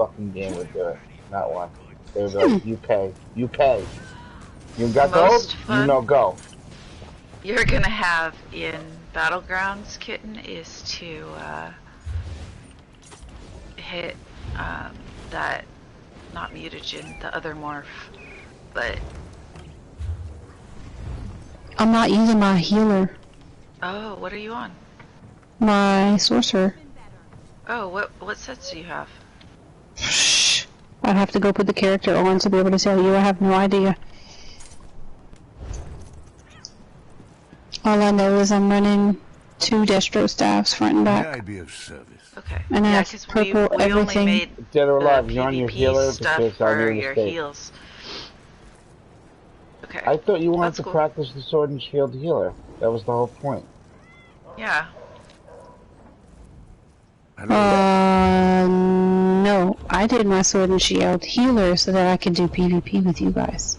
fucking game would do it. Not one. They would be like, you pay. You pay. You got gold? You know go. You're gonna have in Battlegrounds, Kitten, is to hit that, not mutagen, the other morph, but... I'm not using my healer. Oh, what are you on? My sorcerer. Oh, what sets do you have? Shh. I'd have to go put the character on to be able to tell you. I have no idea. All I know is I'm running 2 Destro staffs front and back. May I be of service? Okay. And I have purple we everything. Only made Dead or alive, the you're on your PvP healer stuff because for I made a your mistake. heals. Okay. I thought you wanted That's to cool. practice the sword and shield healer. That was the whole point. Yeah. No. I did my sword and shield healer so that I could do PvP with you guys.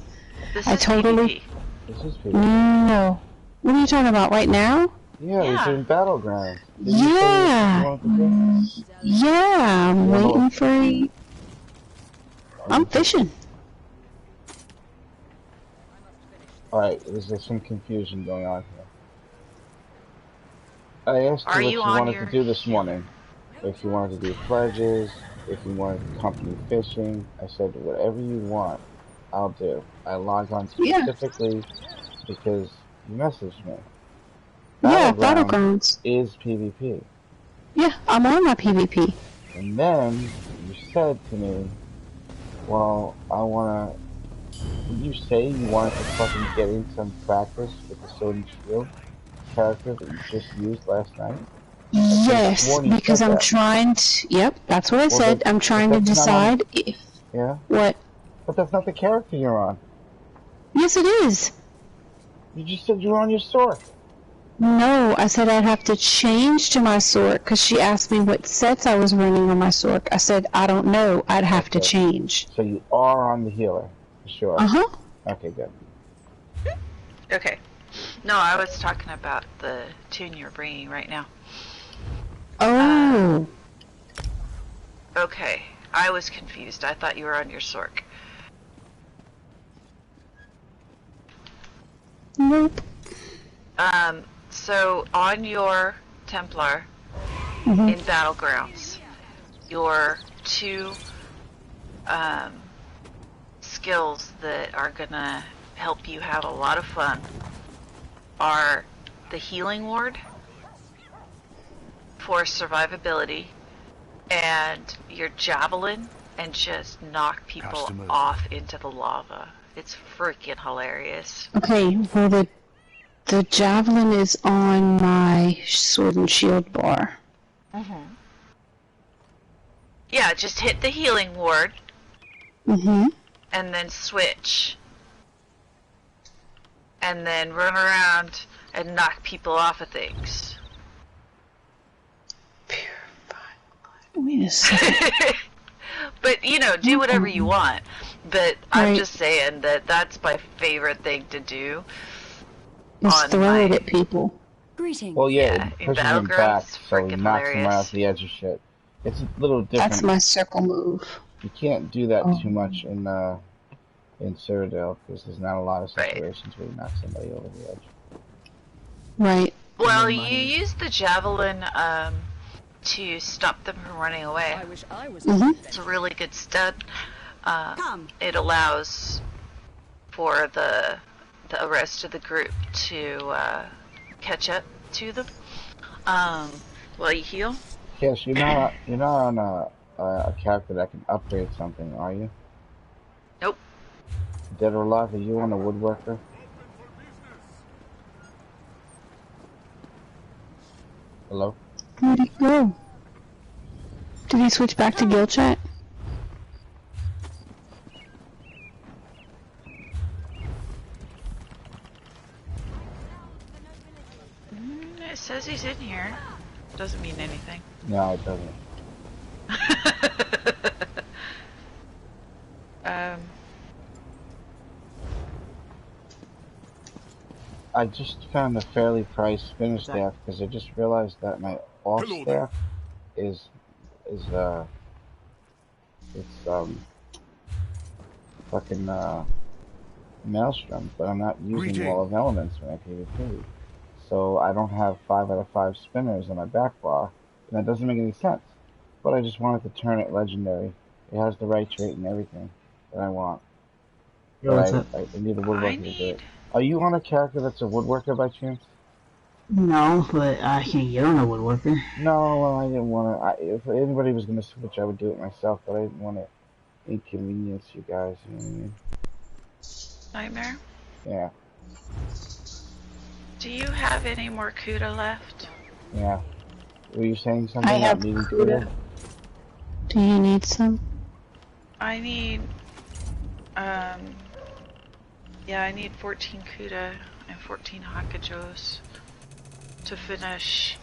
This I is totally... PvP. This is PvP. No. What are you talking about right now? Yeah, we're doing Battlegrounds. Yeah. Yeah, I'm waiting for you. I'm fishing. Alright, there's some confusion going on here. I asked you what you wanted to do this morning. If you wanted to do pledges, if you wanted company fishing. I said, whatever you want, I'll do. I logged on specifically because you messaged me. Battlegrounds is PvP. Yeah, I'm on my PvP. And then you said to me, well, I wanna... Did you say you wanted to fucking get in some practice with the sword and shield character that you just used last night? Yes, because I'm trying to... Yep, that's what I said. I'm trying to decide if... Yeah? What? But that's not the character you're on. Yes, it is. You just said you were on your sword. No, I said I'd have to change to my sword because she asked me what sets I was running on my sword. I said, I don't know. I'd have to change. So you are on the healer, for sure. Uh-huh. Okay, good. Okay. No, I was talking about the tune you're bringing right now. Oh. Okay. I was confused. I thought you were on your Sork. Nope. So on your Templar in Battlegrounds, your 2 skills that are gonna help you have a lot of fun are the Healing Ward for survivability and your Javelin, and just knock people off into the lava. It's freaking hilarious. Okay, well the javelin is on my sword and shield bar. Yeah, just hit the healing ward. And then switch. And then run around and knock people off of things. Wait a second. But, you know, do whatever you want. But I'm just saying that that's my favorite thing to do. Just throw it at people. Greetings. Well, yeah, in pushes them back, so he knocks them hilarious. off the edge of shit. It's a little different. That's my circle move. You can't do that too much in Cyrodiil, because there's not a lot of situations where you knock somebody over the edge. Right. Well, you use the javelin to stop them from running away. I wish I was It's a really good stud. It allows for the rest of the group to catch up to them while you heal. Yes, you're not on a character that can upgrade something, are you? Nope. Dead or alive, are you on a woodworker? Hello? Where'd he go? Did he switch back to guild chat? It says he's in here. Doesn't mean anything. No, it doesn't. I just found a fairly priced spinner staff because I just realized that my off staff is It's fucking Maelstrom, but I'm not using Wall of Elements for my PvP. So I don't have 5 out of 5 spinners in my back bar, and that doesn't make any sense. But I just wanted to turn it legendary. It has the right trait and everything that I want. Yo, But what's up? I need a woodworker to do it. Are you on a character that's a woodworker by chance? No, but I can't get on a woodworker. No, well, I didn't want to. If anybody was going to switch, I would do it myself, but I didn't want to inconvenience you guys, you know what I mean? Nightmare? Yeah. Do you have any more Kuda left? Yeah. Were you saying something I about have needing Kuda. Do you need some? I need, yeah, I need 14 Kuda and 14 Hakajos to finish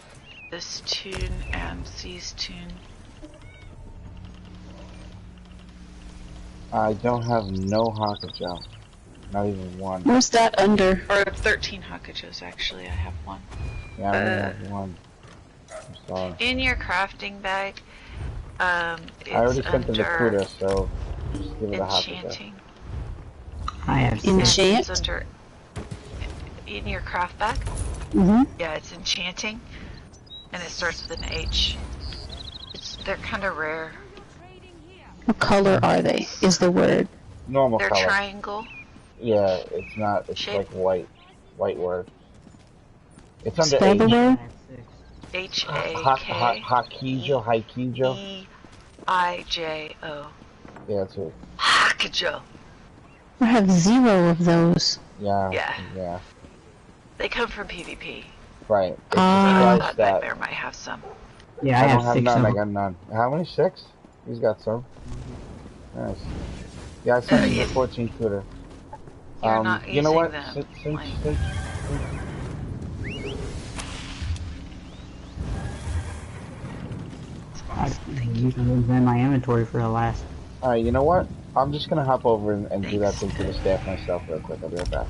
this tune and C's tune. I don't have no Hakajo. Not even one. Where's that under? Or 13 Hakajos, actually. I have one. Yeah, I only have one. I'm sorry. In your crafting bag, it's I already sent the under Kuda, so just give it a Hakajo. enchanting. I have Enchant? It's under in your craft bag. Yeah, it's enchanting, and it starts with an H. They're kind of rare. What color are they? Is the word. Normal They're color. triangle. Yeah, it's not. It's shape. like white. White word. It's under Spell H. the word? Hakijo. Haikijo. E-I-J-O. Yeah, that's it. Hakijo. I have 0 of those. Yeah. They come from PvP. Right. It's I just thought that. Nightmare might have some. Yeah, I don't have 6 none. of them. I got none. How many? 6? He's got some. Nice. Yeah, I sent him the 14 Kuda. You're not you know what? them. Since I used them in my inventory for the last. Alright, you know what? I'm just gonna hop over and do that thing to the staff myself real quick. I'll be right back.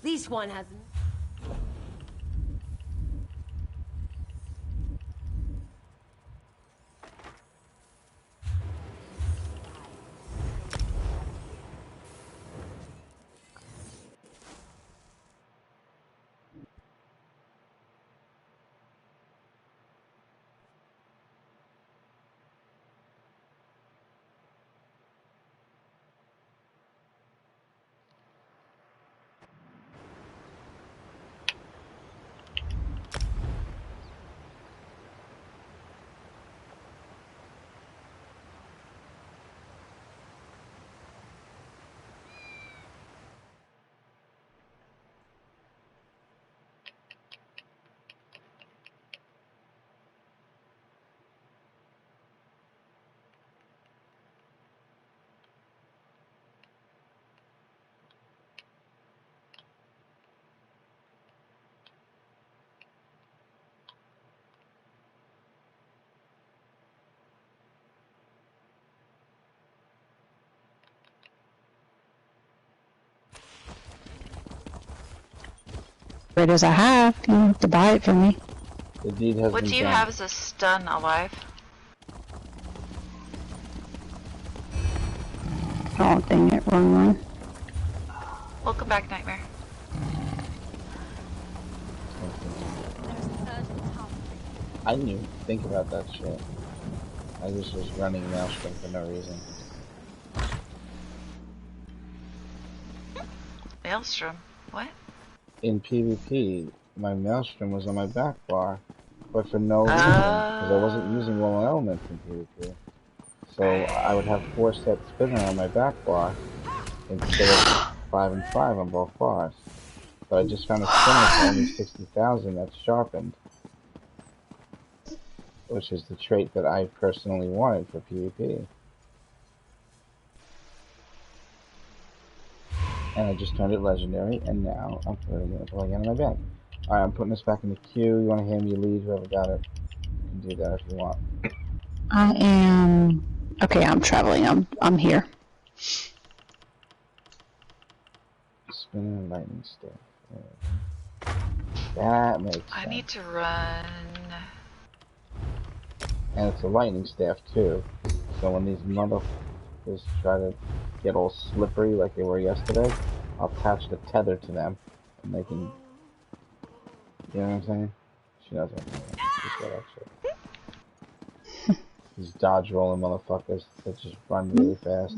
This one hasn't. it as I have. You don't have to buy it from me. The deed has What been do you done. have as a stun alive? Oh, dang it, wrong one. Welcome back, Nightmare. I didn't even think about that shit. I just was running Maelstrom for no reason. Maelstrom? What? In PvP, my Maelstrom was on my back bar, but for no reason, because I wasn't using Rolling Elements in PvP. So I would have 4-set spinner on my back bar instead of 5 and 5 on both bars. But I just found a spinner for only 60,000 that's sharpened, which is the trait that I personally wanted for PvP. And I just turned it legendary, and now I'm putting it on my back. Alright, I'm putting this back in the queue. You want to hand me a lead, whoever got it? You can do that if you want. I am... Okay, I'm traveling. I'm here. Spinner and lightning staff. That makes sense. I need to run. And it's a lightning staff too. So when these motherfuckers try to get all slippery like they were yesterday, I'll attach the tether to them and they can... You know what I'm saying? She knows what I'm saying. Just got that shit. These dodge rolling motherfuckers that just run really fast.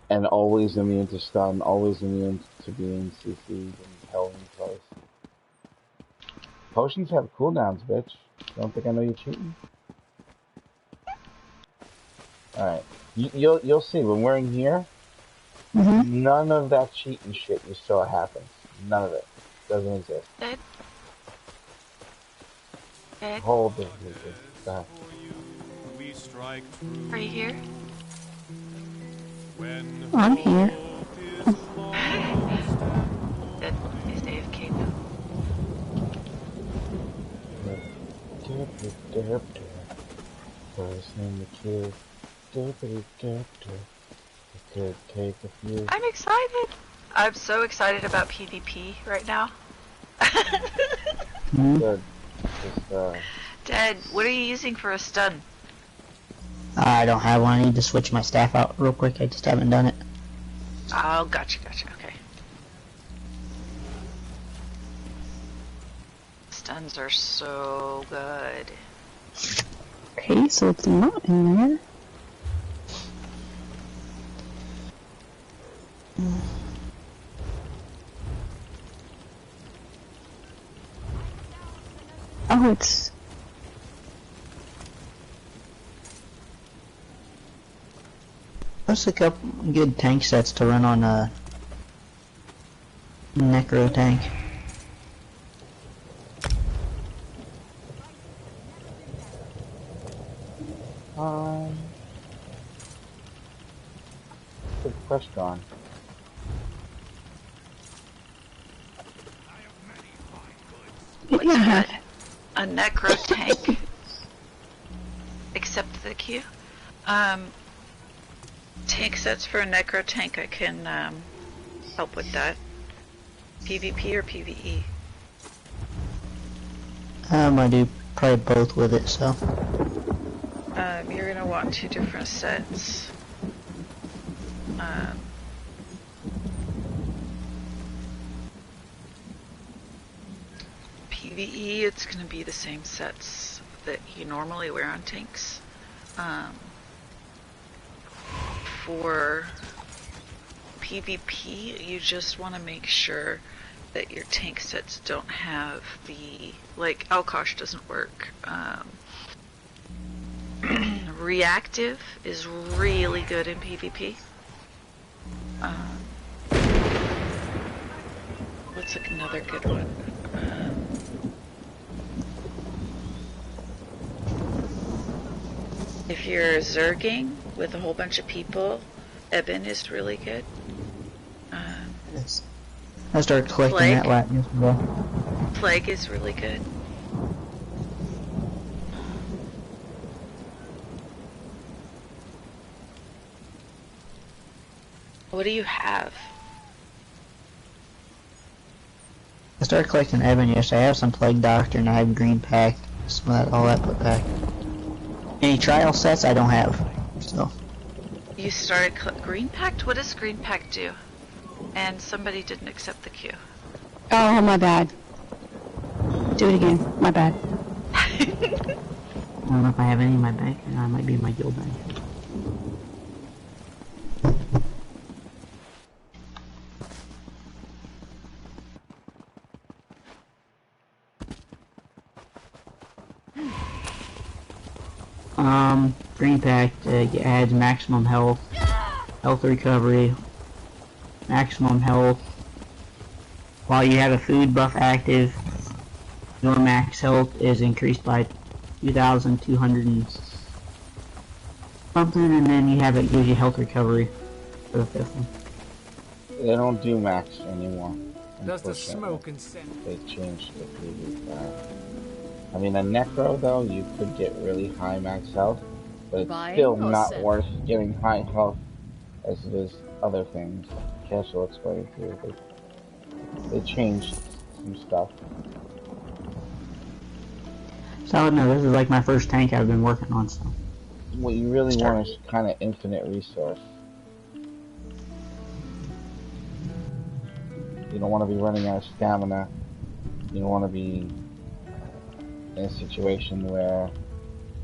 And always immune to stun, always immune to being CC'd and held in place. Potions have cooldowns, bitch. You don't think I know you're cheating? Alright. You'll see, when we're in here, none of that cheating shit you saw happens. None of it. Doesn't exist. Dead. Whole different. Go ahead. Are you here? I'm here. Dead. Is AFK now? First name the kid. Could take a few. I'm excited! I'm so excited about PvP right now. Good. Just, Dad, what are you using for a stun? I don't have one. I need to switch my staff out real quick. I just haven't done it. Oh, gotcha, okay. Stuns are so good. Okay, so it's not in there. Oh, it's... Let's look up good tank sets to run on a necro tank. Good question. What's good? A necro tank. Accept the queue. Tank sets for a necro tank, I can help with that. PvP or PvE? I do probably both with it, so. You're gonna want 2 different sets. PvE, it's gonna be the same sets that you normally wear on tanks. For PvP, you just want to make sure that your tank sets don't have the, like, Alkosh doesn't work. Reactive is really good in PvP. What's another good one? If you're zerging with a whole bunch of people, Eben is really good. Yes. I started collecting that last year as well. Plague is really good. What do you have? started collecting ebony yesterday. I have some Plague Doctor and I have Green Pact. All that put back. Any trial sets I don't have. So. You started Green Pact? What does Green Pact do? And somebody didn't accept the queue. Oh, my bad. Do it again. My bad. I don't know if I have any in my bank, or I might be in my guild bank. Green Pact adds maximum health, health recovery, maximum health. While you have a food buff active, your max health is increased by 2,200 and something, and then you have it gives you health recovery for the 5th one. They don't do max anymore. Does the smoke and scent? They changed the previous guy. I mean, a necro though, you could get really high max health, but it's still not worth getting high health as it is other things. Cash will explain to you. They changed some stuff. So no, this is like my first tank I've been working on. So what you really want is kind of infinite resource. You don't want to be running out of stamina. You don't want to be in a situation where,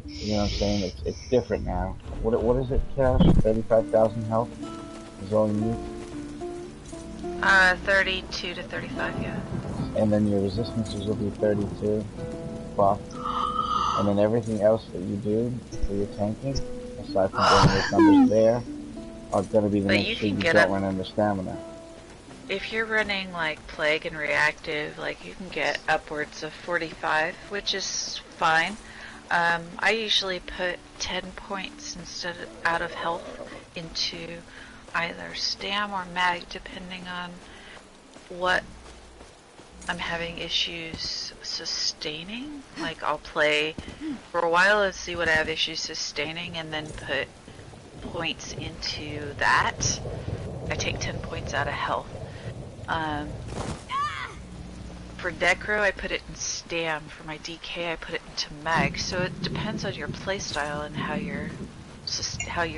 you know what I'm saying, it's different now. What is it, Cash? 35,000 health is all you need? 32 to 35, yeah. And then your resistances will be 32 buff. And then everything else that you do for your tanking, aside from getting those numbers there, are going to be the make sure you don't run under stamina. If you're running like Plague and Reactive, like you can get upwards of 45, which is fine. I usually put 10 points instead of out of health into either stam or mag, depending on what I'm having issues sustaining. Like I'll play for a while and see what I have issues sustaining and then put points into that. I take 10 points out of health. For Decro, I put it in Stam. For my DK, I put it into Mag. So it depends on your playstyle and how your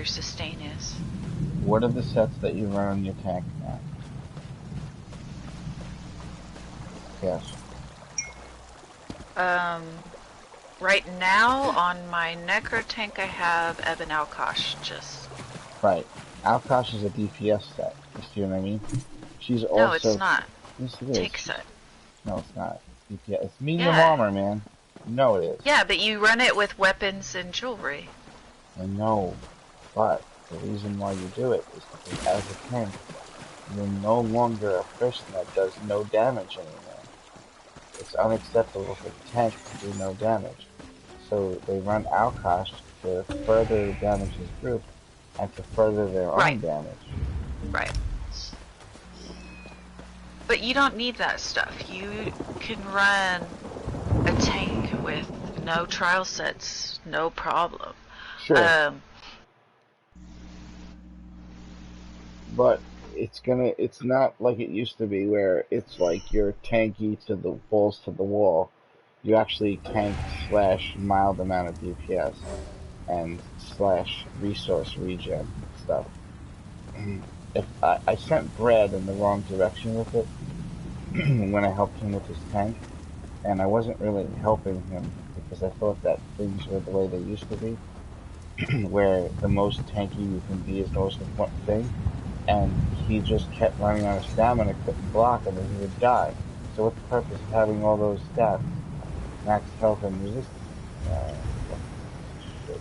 sustain is. What are the sets that you run on your tank now? Yes. Right now on my Necro tank, I have Ebon Alkosh. Just right. Alkosh is a DPS set. You see what I mean? She's also. No, it's not. Yes, it is. Tank set. No, it's not. DPS. It's medium armor, man. You know it is. Yeah, but you run it with weapons and jewelry. I know, but the reason why you do it is because as a tank, you're no longer a person that does no damage anymore. It's unacceptable for the tank to do no damage. So they run Alkosh to further damage his group and to further their own damage. Right. But you don't need that stuff. You can run a tank with no trial sets, no problem. Sure. But it's not like it used to be where it's like you're tanky to the balls to the wall. You actually tank / mild amount of DPS and / resource regen stuff. If I sent Brad in the wrong direction with it when I helped him with his tank, and I wasn't really helping him because I thought that things were the way they used to be, where the most tanky you can be is the most important thing, and he just kept running out of stamina, couldn't block, and then he would die. So what's the purpose of having all those stats? Max health and resistance? Shit.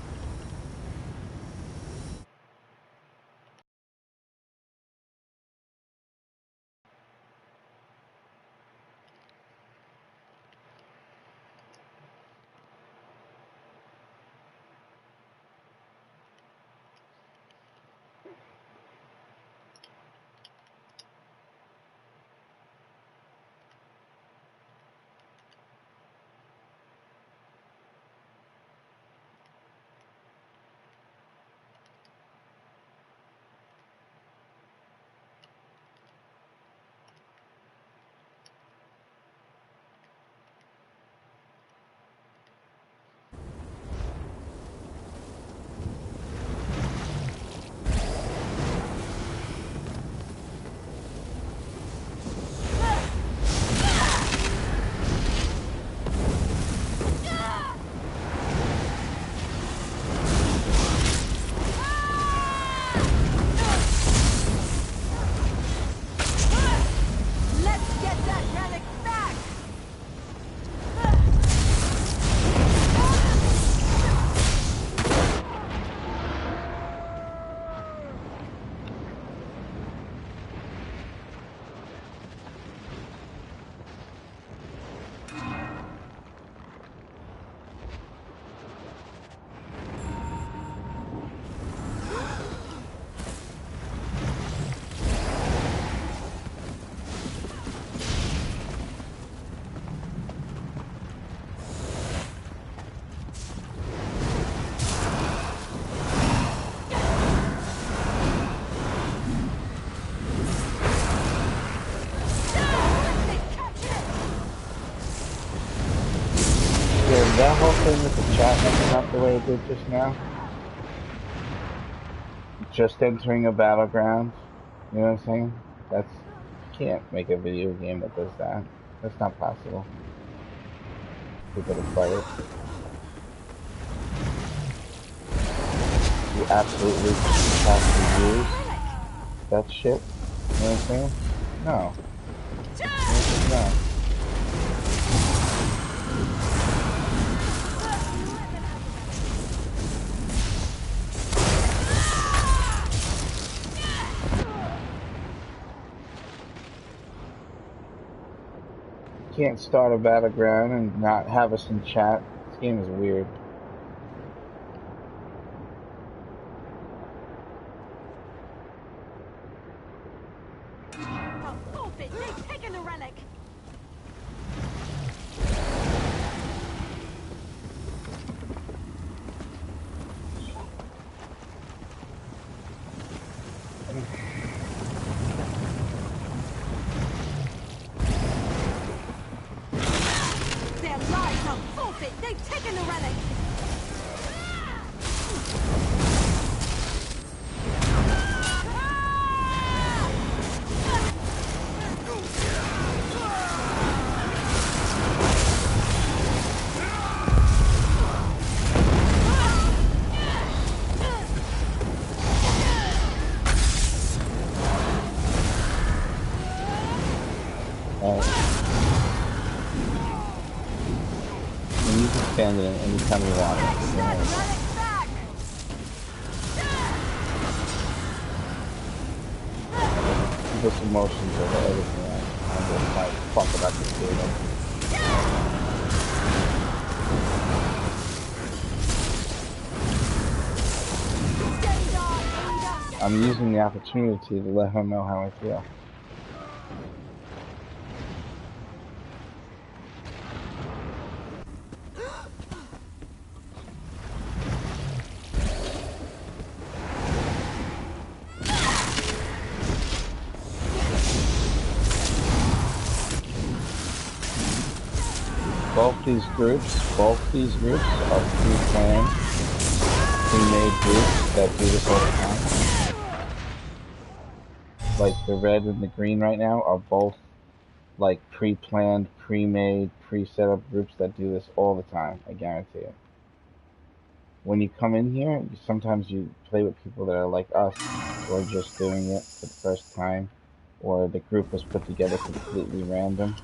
the way it did just now? Just entering a battleground. You know what I'm saying? You can't make a video game that does that. That's not possible. People to play it. You absolutely have to use that shit. You know what I'm saying? No. No. You can't start a battleground and not have us in chat. This game is weird. And you can stand in it anytime you want it. People's emotions over everything else. I'm just like, fuck about this game. I'm using the opportunity to let her know how I feel. Both these groups are pre-planned, pre-made groups that do this all the time. Like the red and the green right now are both like pre-planned, pre-made, pre-set up groups that do this all the time. I guarantee it. When you come in here, sometimes you play with people that are like us, who are just doing it for the first time, or the group was put together completely random.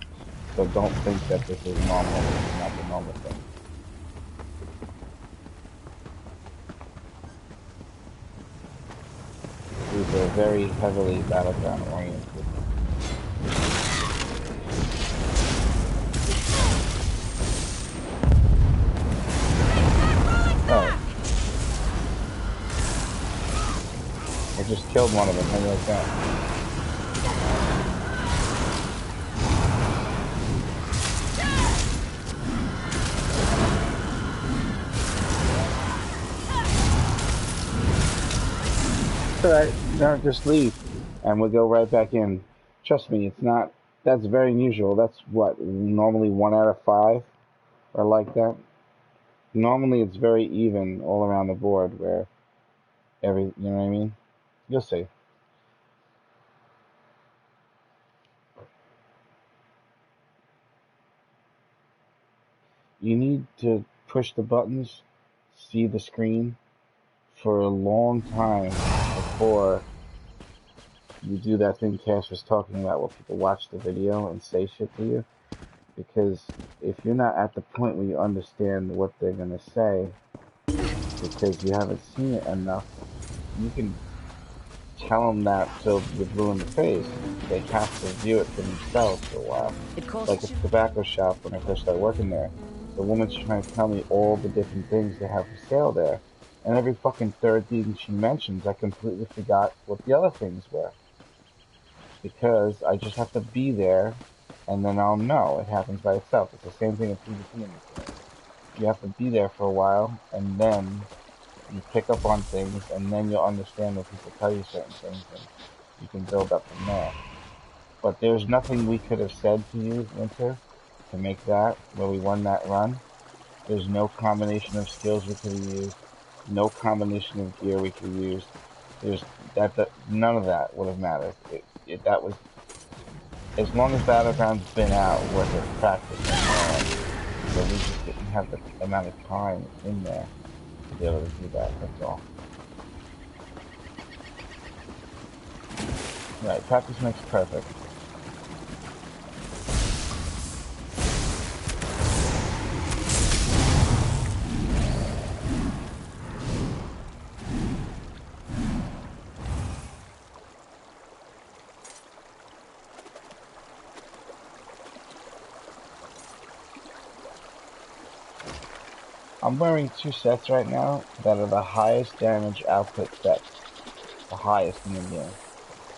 So don't think that this is normal. This is not the normal thing. These are very heavily battleground oriented. Alright. I just killed one of them. How do you like that? Alright, no, just leave. And we'll go right back in. Trust me, it's not, that's very unusual. That's what, normally 1 out of 5 are like that. Normally it's very even all around the board where you know what I mean? You'll see. You need to push the buttons, see the screen for a long time before you do that thing Cash was talking about where people watch the video and say shit to you. Because if you're not at the point where you understand what they're going to say, because you haven't seen it enough, you can tell them that till you're blue in the face. They have to view it for themselves for a while. Like at the tobacco shop when I first started working there, the woman's trying to tell me all the different things they have for sale there. And every fucking third thing she mentions, I completely forgot what the other things were. Because I just have to be there, and then I'll know. It happens by itself. It's the same thing with PvP in this game. You have to be there for a while, and then you pick up on things, and then you'll understand when people tell you certain things, and you can build up from there. But there's nothing we could have said to you, Winter, to make that, where we won that run, There's no combination of skills we could have used. No combination of gear we could have used. There's none of that would have mattered. That was as long as Battlegrounds been out worth of practice and so we just didn't have the amount of time in there to be able to do that. That's all. Right, practice makes perfect. I'm wearing 2 sets right now that are the highest damage output sets. The highest in the game.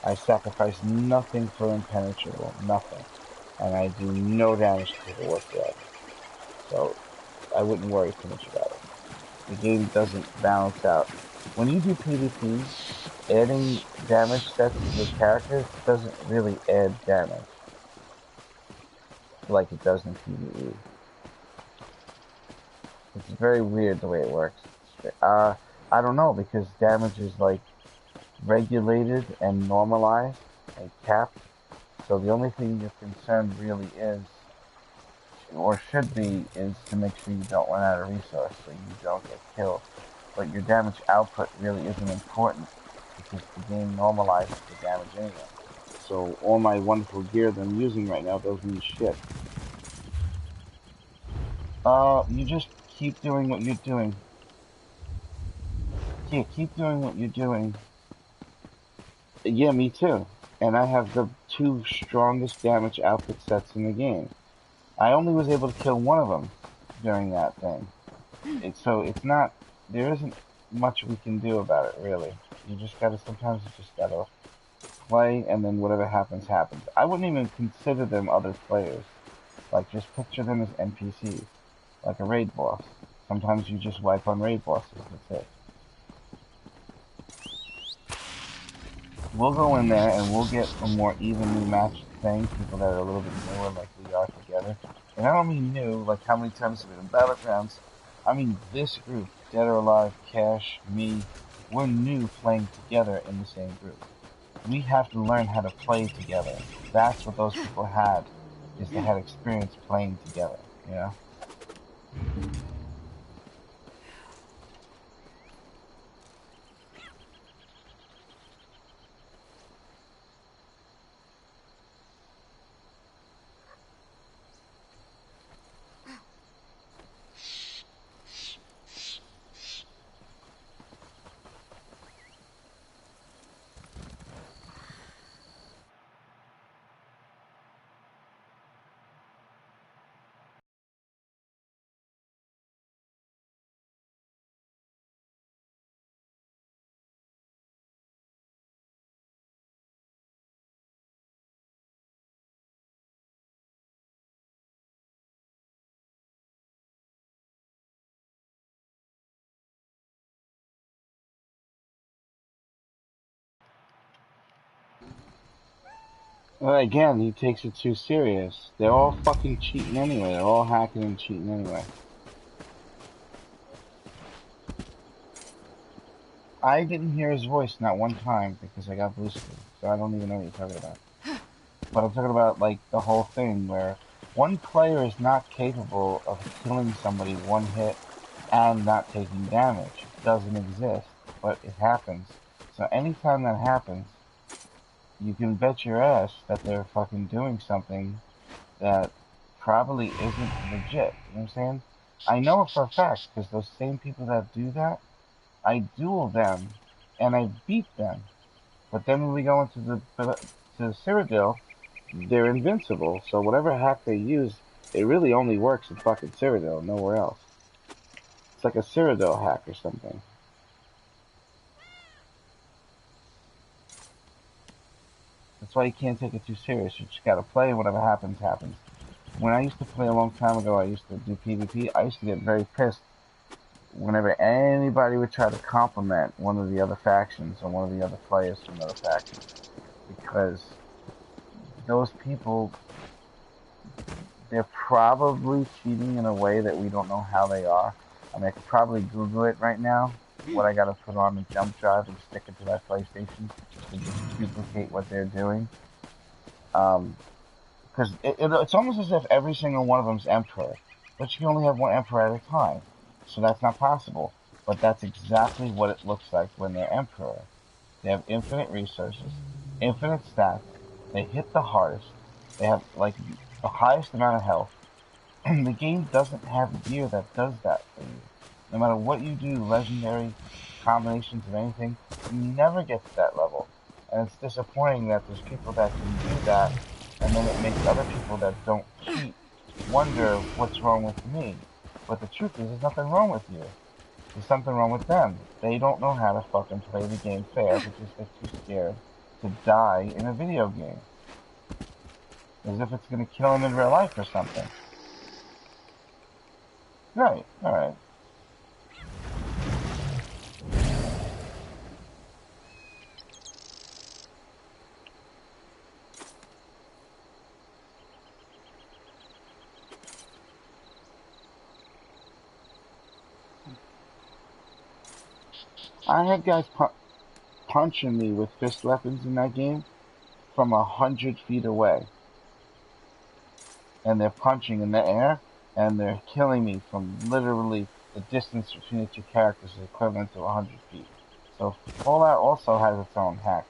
I sacrifice nothing for impenetrable. Nothing. And I do no damage to people whatsoever. So, I wouldn't worry too much about it. The game doesn't balance out. When you do PvP, adding damage sets to the characters doesn't really add damage. Like it does in PvE. It's very weird the way it works. I don't know, because damage is like regulated and normalized and capped. So the only thing your concern really is, or should be, is to make sure you don't run out of resource so you don't get killed. But your damage output really isn't important because the game normalizes the damage anyway. So all my wonderful gear that I'm using right now doesn't mean shit. You just keep doing what you're doing. Yeah, keep doing what you're doing. Yeah, me too. And I have the 2 strongest damage output sets in the game. I only was able to kill one of them during that thing. So it's not, there isn't much we can do about it, really. Sometimes you just gotta play, and then whatever happens, happens. I wouldn't even consider them other players. Like, just picture them as NPCs. Like a raid boss. Sometimes you just wipe on raid bosses, that's it. We'll go in there and we'll get a more evenly matched thing, people that are a little bit newer like we are together. And I don't mean new, like how many times have we been in Battlegrounds. I mean this group, Dead or Alive, Cash, me, we're new playing together in the same group. We have to learn how to play together. That's what those people had, is they had experience playing together, you know? Well, again, he takes it too serious. They're all fucking cheating anyway. They're all hacking and cheating anyway. I didn't hear his voice not one time because I got boosted, so I don't even know what you're talking about. But I'm talking about, like, the whole thing where one player is not capable of killing somebody one hit and not taking damage. It doesn't exist, but it happens. So anytime that happens, you can bet your ass that they're fucking doing something that probably isn't legit. You know what I'm saying? I know it for a fact, because those same people that do that, I duel them, and I beat them. But then when we go into the Cyrodiil, they're invincible. So whatever hack they use, it really only works in fucking Cyrodiil, nowhere else. It's like a Cyrodiil hack or something. That's why you can't take it too serious. You just gotta play, whatever happens, happens. When I used to play a long time ago, I used to do PvP, I used to get very pissed whenever anybody would try to compliment one of the other factions or one of the other players from the other factions. Because those people, they're probably cheating in a way that we don't know how they are. I mean, I could probably Google it right now, what I gotta put on the jump drive and stick it to my PlayStation to just duplicate what they're doing. Because it's almost as if every single one of them's Emperor, but you can only have one Emperor at a time, so that's not possible. But that's exactly what it looks like when they're Emperor. They have infinite resources, infinite stats. They hit the hardest. They have like the highest amount of health. And the game doesn't have gear that does that for you. No matter what you do, legendary combinations of anything, you never get to that level. And it's disappointing that there's people that can do that, and then it makes other people that don't cheat wonder what's wrong with me. But the truth is, there's nothing wrong with you. There's something wrong with them. They don't know how to fucking play the game fair because they're too scared to die in a video game. As if it's going to kill them in real life or something. Right, alright. I had guys punching me with fist weapons in that game from 100 feet away. And they're punching in the air, and they're killing me from literally the distance between the two characters is equivalent to 100 feet. So Fallout also has its own hacks.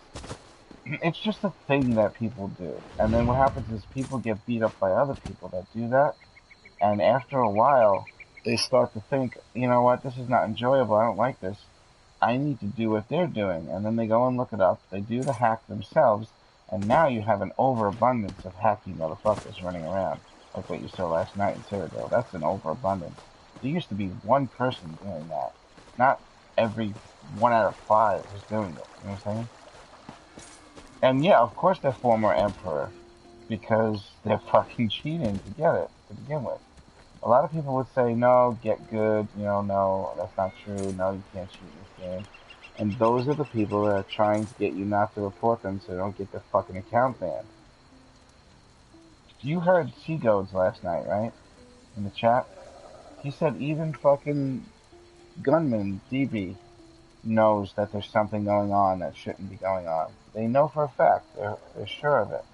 It's just a thing that people do. And then what happens is people get beat up by other people that do that, and after a while, they start to think, you know what, this is not enjoyable, I don't like this. I need to do what they're doing. And then they go and look it up, they do the hack themselves, and now you have an overabundance of hacky motherfuckers running around. Like what you saw last night in Cyrodiil. That's an overabundance. There used to be one person doing that. Not every 1 out of 5 was doing it. You know what I'm saying? And yeah, of course they're former Emperor. Because they're fucking cheating to get it, to begin with. A lot of people would say, no, get good, you know, no, that's not true, no, you can't cheat in this game. And those are the people that are trying to get you not to report them so they don't get their fucking account banned. You heard Seagoads last night, right? In the chat? He said even fucking Gunman, DB, knows that there's something going on that shouldn't be going on. They know for a fact. They're sure of it.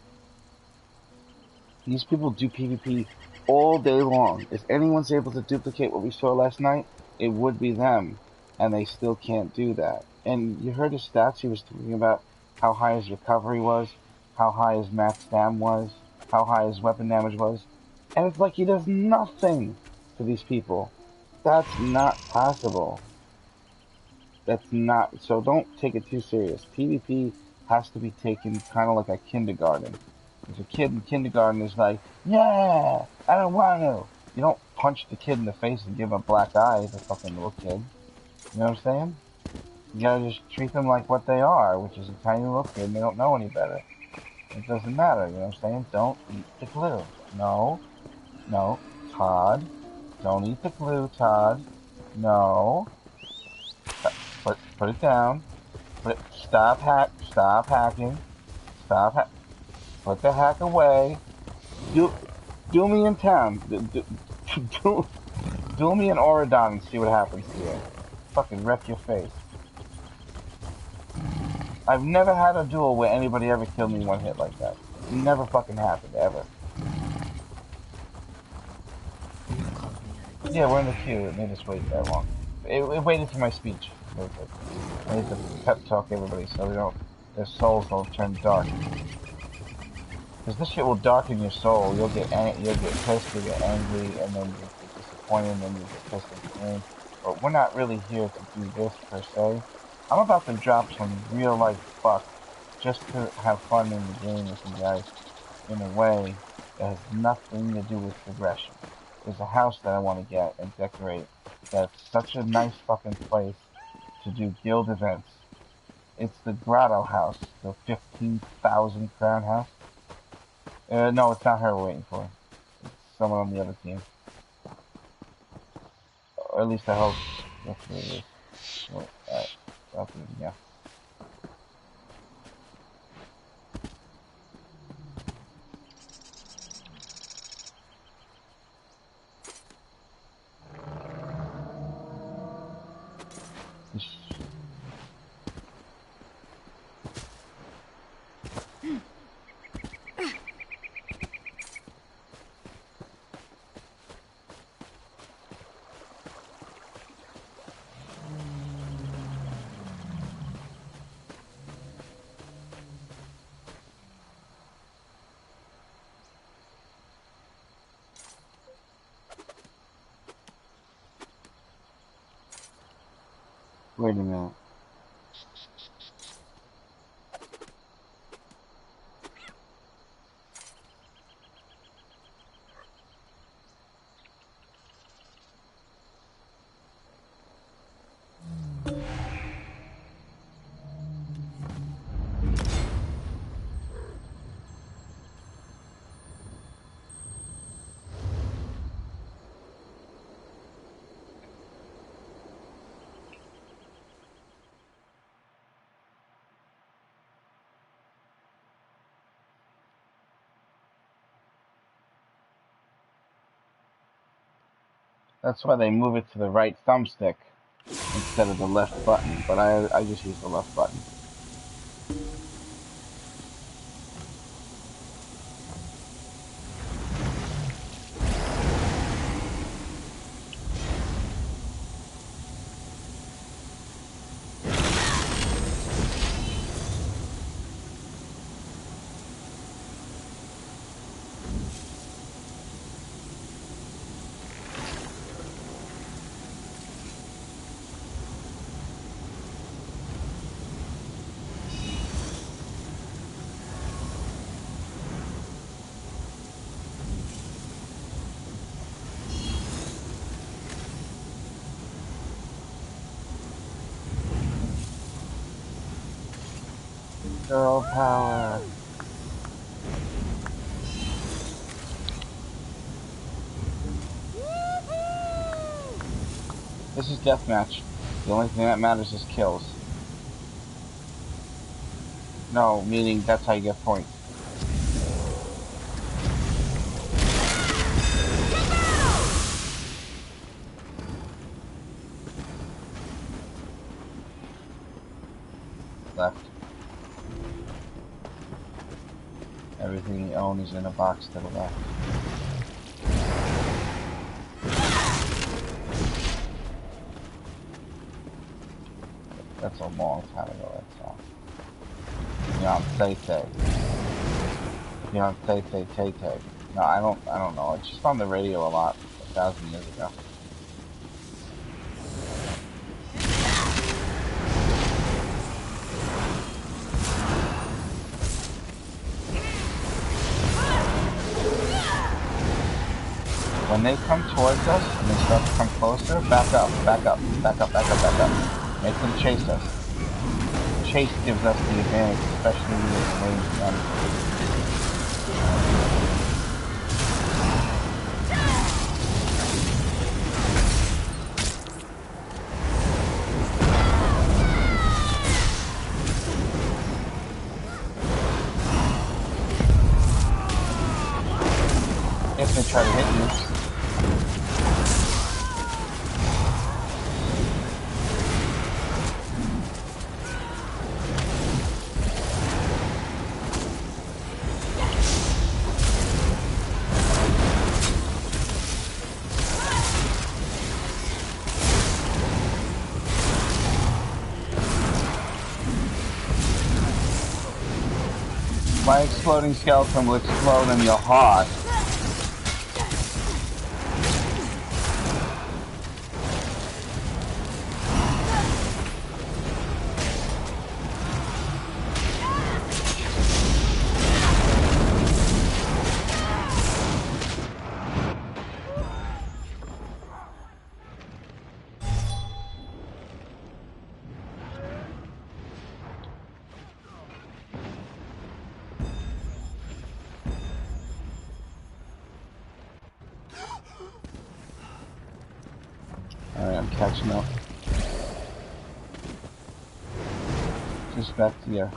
These people do PvP all day long. If anyone's able to duplicate what we saw last night, it would be them. And they still can't do that. And you heard his stats. He was talking about how high his recovery was, how high his max stam was, how high his weapon damage was. And it's like he does nothing to these people. That's not possible. That's not. So don't take it too serious. PvP has to be taken kind of like a kindergarten. If a kid in kindergarten is like, yeah, I don't want to. You don't punch the kid in the face and give him a black eye as a fucking little kid. You know what I'm saying? You gotta just treat them like what they are, which is a tiny little kid and they don't know any better. It doesn't matter, you know what I'm saying? Don't eat the glue. No. No. Todd. Don't eat the glue, Todd. No. Put it down. Stop hacking. Put the hack away. Do me in town. Do me in Oregon and see what happens to you. Fucking wreck your face. I've never had a duel where anybody ever killed me one hit like that. Never fucking happened, ever. Yeah, we're in the queue. It made us wait that long. It waited for my speech. I need to pep talk everybody so they don't, their souls don't turn dark. Because this shit will darken your soul. You'll get pissed, you'll get angry, and then you'll get disappointed, and then you'll get pissed and scream. But we're not really here to do this, per se. I'm about to drop some real-life fuck just to have fun in the game with you guys in a way that has nothing to do with progression. There's a house that I want to get and decorate that's such a nice fucking place to do guild events. It's the Grotto house, the 15,000 crown house. No, it's not her we're waiting for. It's someone on the other team. Or at least I hope that's what it is. Well, yeah. Wait a minute. That's why they move it to the right thumbstick instead of the left button, but I just use the left button. Girl power. This is deathmatch. The only thing that matters is kills. No, meaning that's how you get points. Left. Everything you own is in a box to the left. That's a long time ago, that song. Tay. No, I don't know. It's just on the radio a lot, 1,000 years ago. When they come towards us and they start to come closer, back up. Make them chase us. Chase gives us the advantage, especially with ranged guns. If they try to hit you. My exploding skeleton will explode in your heart. Alright, I'm catching up. Just back to you.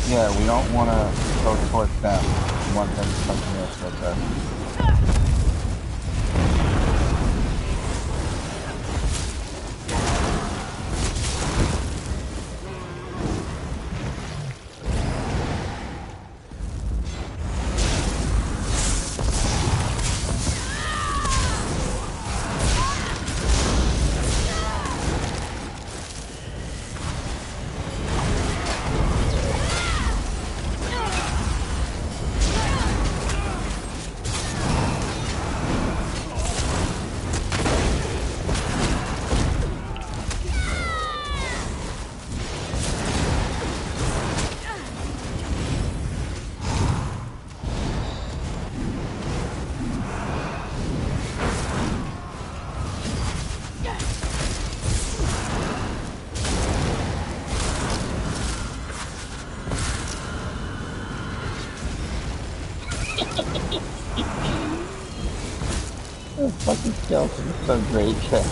Yeah, we don't want to go towards them. We want them to come towards us. the fucking skeleton is so great catch.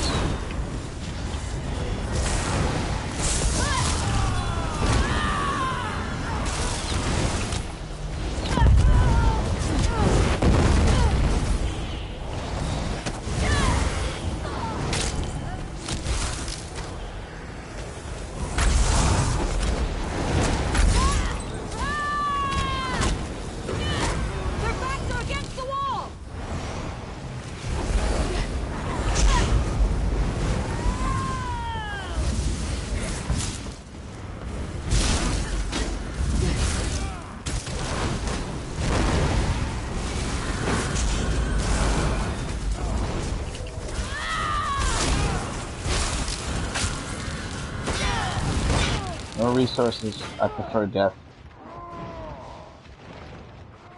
No resources. I prefer death.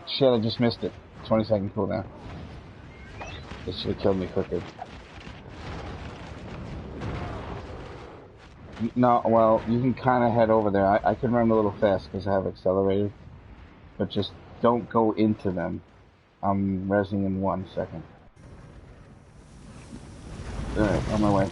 Shit, I just missed it. 20-second cooldown. It should have killed me quicker. No, well, you can kind of head over there. I can run a little fast because I have accelerated. But just don't go into them. I'm resing in 1 second. Alright, on my way.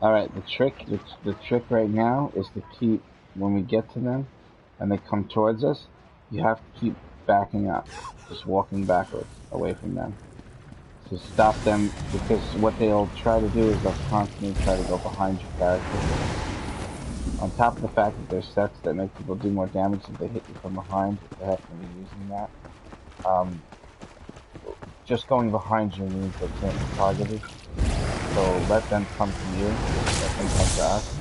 Alright, the trick right now is to keep, when we get to them, and they come towards us, you have to keep backing up. Just walking backwards, away from them. To stop them, because what they'll try to do is they'll constantly try to go behind your character. On top of the fact that there's sets that make people do more damage if they hit you from behind, they happen to be using that. Just going behind you means they can't be targeted. So let them come to you, let them come to us.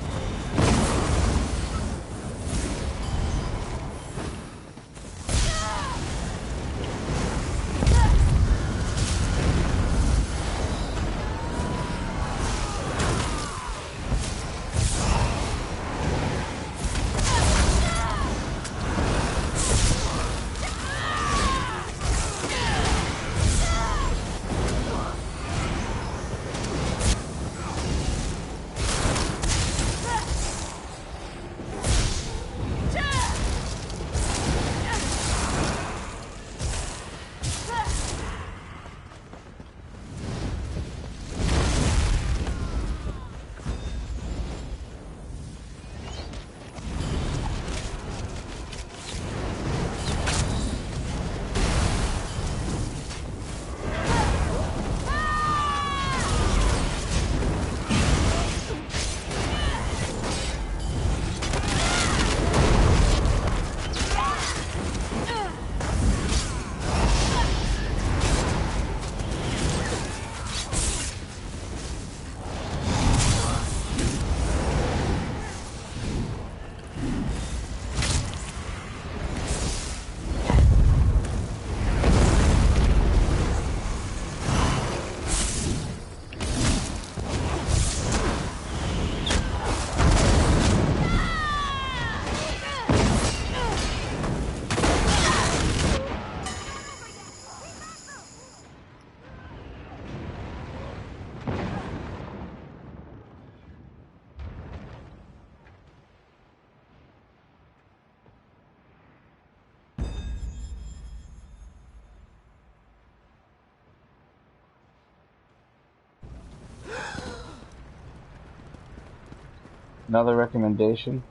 Another recommendation,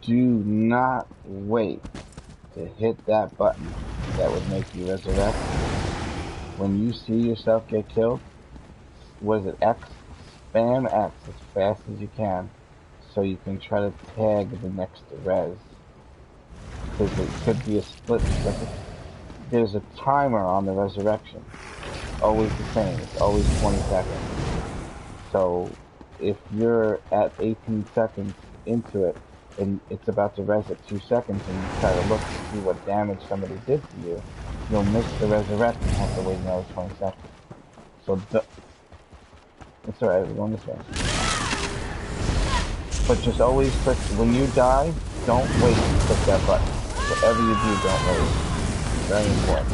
do not wait to hit that button that would make you resurrect. When you see yourself get killed, what is it, X? Spam X as fast as you can so you can try to tag the next res. Because it could be a split second. there's a timer on the resurrection. Always the same. It's always 20 seconds. So if you're at 18 seconds into it and it's about to res at 2 seconds and you try to look to see what damage somebody did to you, you'll miss the resurrect and have to wait another 20 seconds. So it's alright, we're going this way. But just always click, when you die, don't wait to click that button. Whatever you do, don't wait. Very important.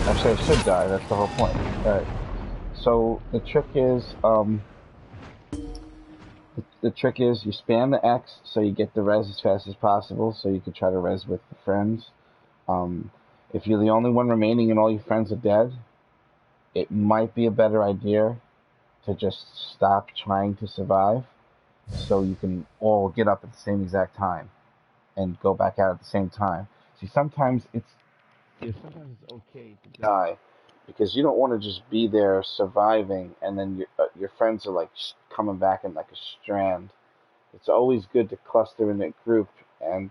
Actually, I should die. That's the whole point. Alright. So the trick is, you spam the X so you get the res as fast as possible, so you can try to res with the friends. If you're the only one remaining and all your friends are dead, it might be a better idea to just stop trying to survive, so you can all get up at the same exact time and go back out at the same time. See, sometimes it's okay to die because you don't want to just be there surviving and then your friends are like coming back in like a strand. It's always good to cluster in a group and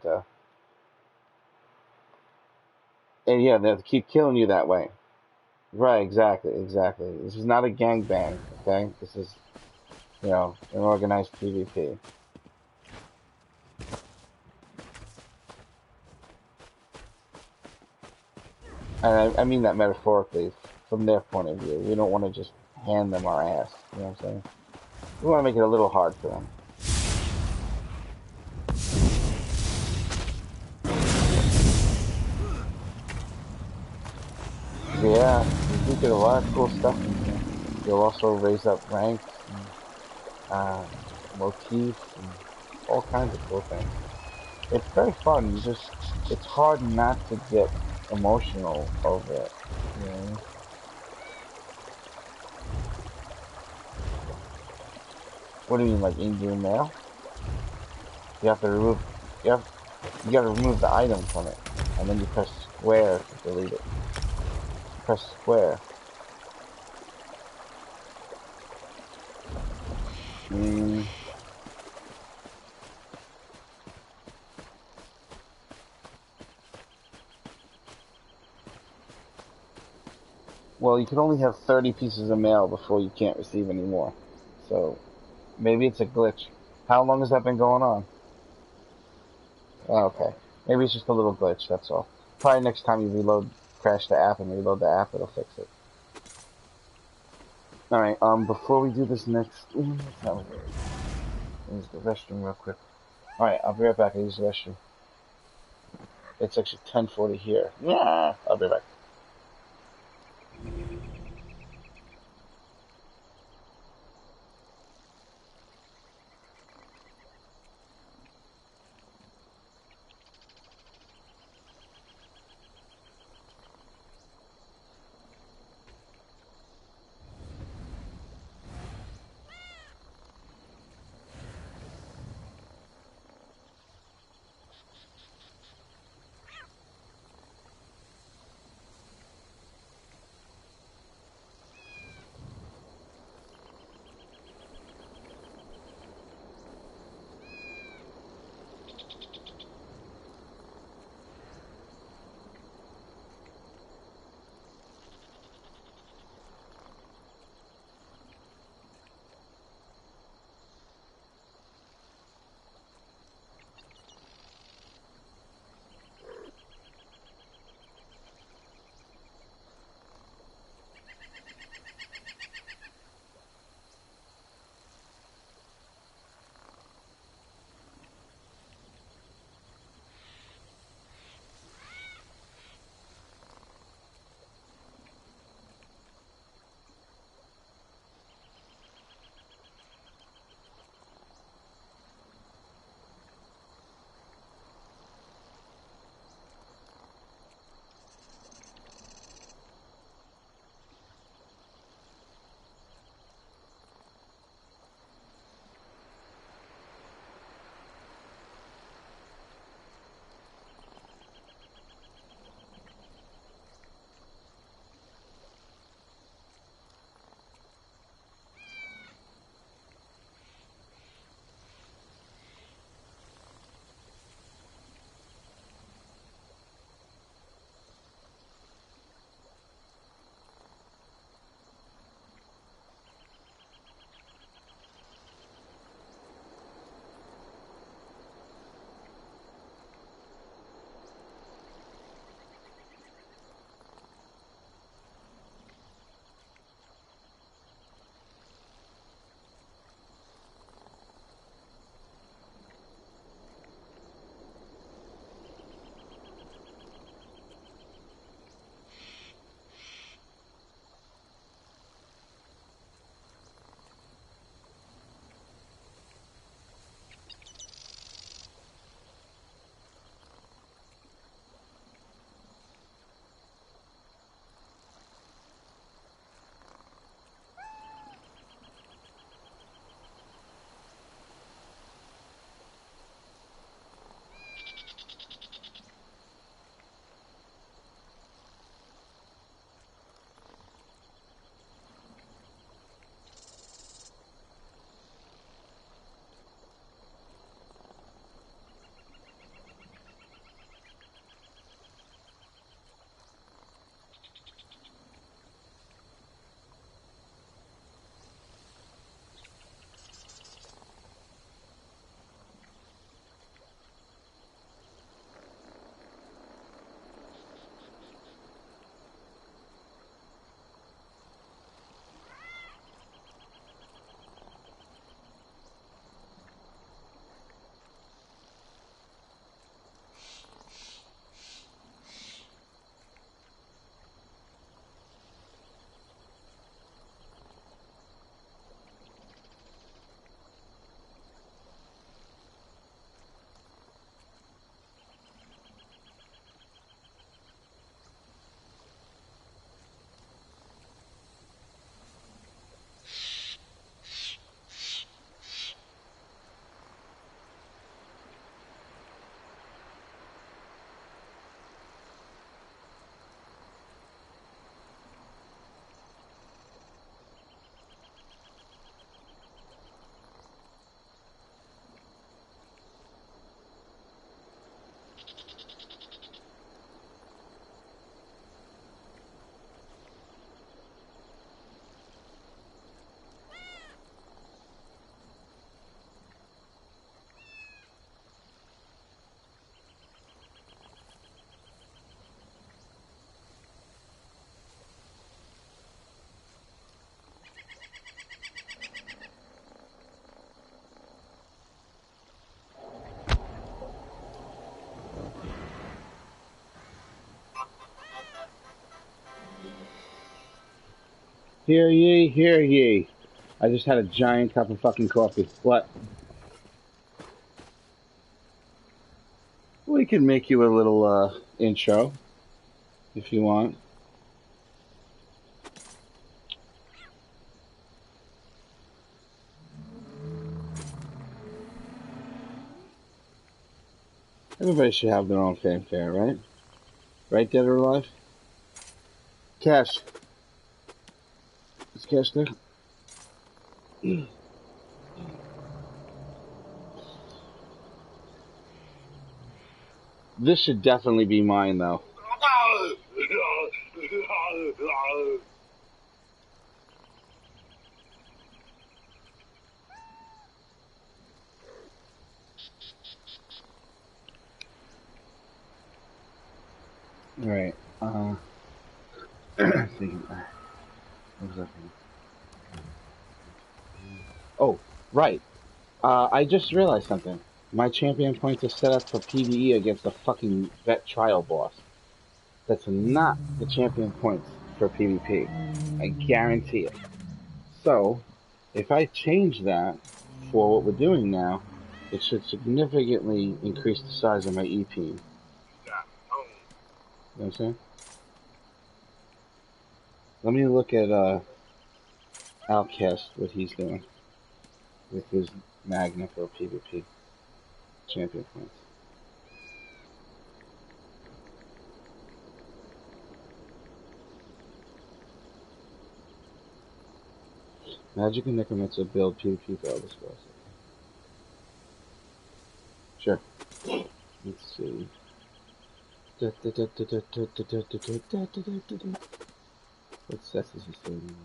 yeah, they'll keep killing you that way. Right, exactly. This is not a gangbang, okay? This is, an organized PvP. And I mean that metaphorically, from their point of view. We don't want to just hand them our ass, you know what I'm saying? We want to make it a little hard for them. Yeah, you do get a lot of cool stuff in here. You'll also raise up ranks and motifs and all kinds of cool things. It's very fun. It's hard not to get emotional over it. You know? What do you mean, like in-game mail? You have to remove, you gotta remove the item from it, and then you press square to delete it. Press square. Well, you can only have 30 pieces of mail before you can't receive any more. So, maybe it's a glitch. How long has that been going on? Oh, okay. Maybe it's just a little glitch, that's all. Probably next time you crash the app and reload the app, it'll fix it. Alright, before we do this next... Use the restroom real quick. Alright, I'll be right back. I'll use the restroom. It's actually 10:40 here. Yeah, I'll be back. Hear ye, hear ye. I just had a giant cup of fucking coffee. What? We can make you a little intro if you want. Everybody should have their own fanfare, right? Right, dead or alive? Cash. Is Cash there? This should definitely be mine, though. Alright, thinking, what was I thinking? Oh, right. I just realized something. My champion points is set up for PvE against the fucking vet trial boss. That's not the champion points for PvP. I guarantee it. So, if I change that for what we're doing now, it should significantly increase the size of my EP. You know what I'm saying? Let me look at Outcast, what he's doing with his Magna for PvP champion points. Magic and Necromancer build PvP for other spells. Sure. Let's see. What sets is he saying?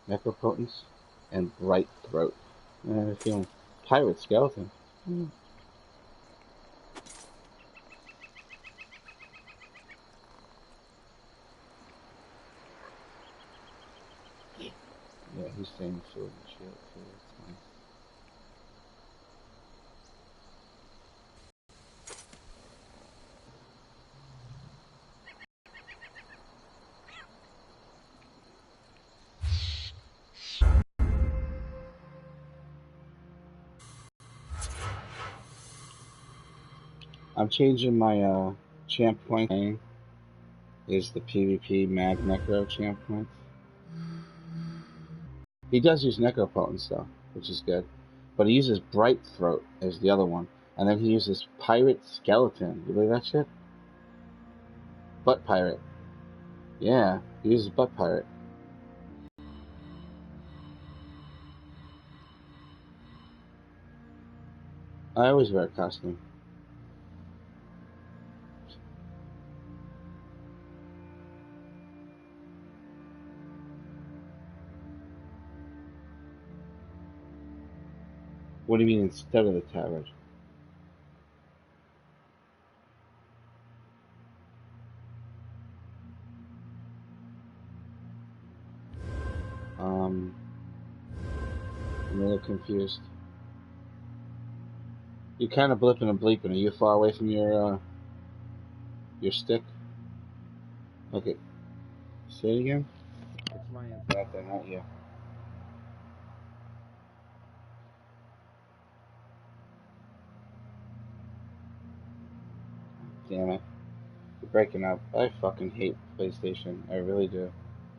Necropotence and Bright Throat. I have a feeling. Pirate Skeleton. Yeah, he's saying sword and shield too. That's nice. I'm changing my champ point name is the PvP Mag Necro champ points. He does use Necropotence though, which is good. But he uses Bright Throat as the other one. And then he uses Pirate Skeleton. You believe that shit? Butt Pirate. Yeah, he uses Butt Pirate. I always wear a costume. What do you mean instead of the tabard? I'm a little confused. You're kind of blipping and bleeping. Are you far away from your stick? Okay. Say it again. It's my internet there, not you. Damn it. You're breaking up. I fucking hate PlayStation. I really do.